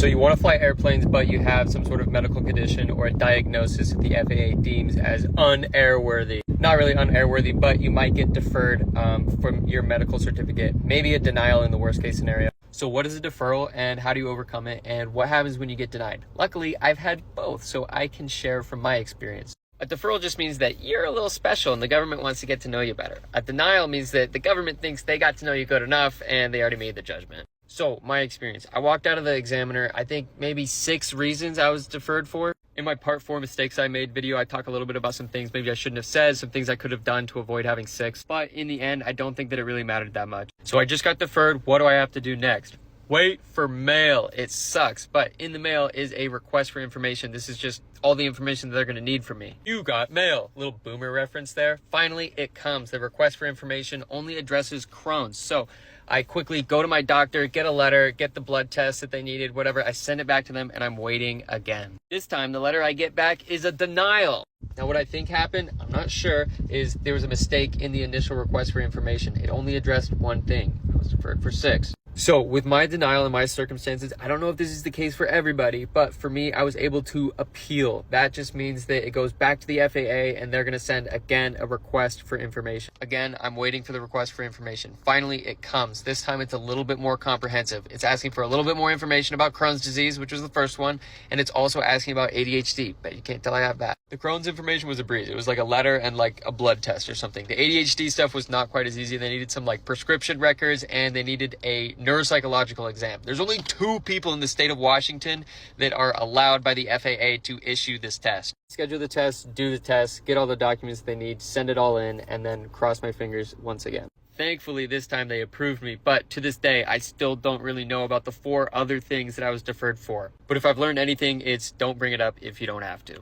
So you want to fly airplanes, but you have some sort of medical condition or a diagnosis that the FAA deems as unairworthy. Not really unairworthy, but you might get deferred from your medical certificate, maybe a denial in the worst case scenario. So what is a deferral and how do you overcome it, and what happens when you get denied? Luckily, I've had both, so I can share from my experience. A deferral just means that you're a little special and the government wants to get to know you better. A denial means that the government thinks they got to know you good enough and they already made the judgment. So my experience, I walked out of the examiner, I think maybe 6 reasons I was deferred for. In my part 4 mistakes I made video, I talk a little bit about some things maybe I shouldn't have said, some things I could have done to avoid having 6. But in the end, I don't think that it really mattered that much. So I just got deferred. What do I have to do next? Wait for mail. It sucks, but in the mail is a request for information. This is just all the information that they're gonna need from me. You got mail. Little boomer reference there. Finally, it comes. The request for information only addresses Crohn's. So I quickly go to my doctor, get a letter, get the blood test that they needed, whatever. I send it back to them and I'm waiting again. This time, the letter I get back is a denial. Now, what I think happened, I'm not sure, is there was a mistake in the initial request for information. It only addressed one thing. I was deferred for 6. So with my denial and my circumstances, I don't know if this is the case for everybody, but for me, I was able to appeal. That just means that it goes back to the FAA and they're going to send again a request for information. Again, I'm waiting for the request for information. Finally, it comes. This time it's a little bit more comprehensive. It's asking for a little bit more information about Crohn's disease, which was the first one, and it's also asking about ADHD. Bet you can't tell I have that. The Crohn's information was a breeze. It was like a letter and like a blood test or something. The ADHD stuff was not quite as easy. They needed some like prescription records and they needed a neuropsychological exam. There's only 2 people in the state of Washington that are allowed by the FAA to issue this test. Schedule the test, do the test, get all the documents they need, send it all in, and then cross my fingers once again. Thankfully, this time they approved me, but to this day, I still don't really know about the 4 other things that I was deferred for. But if I've learned anything, it's don't bring it up if you don't have to.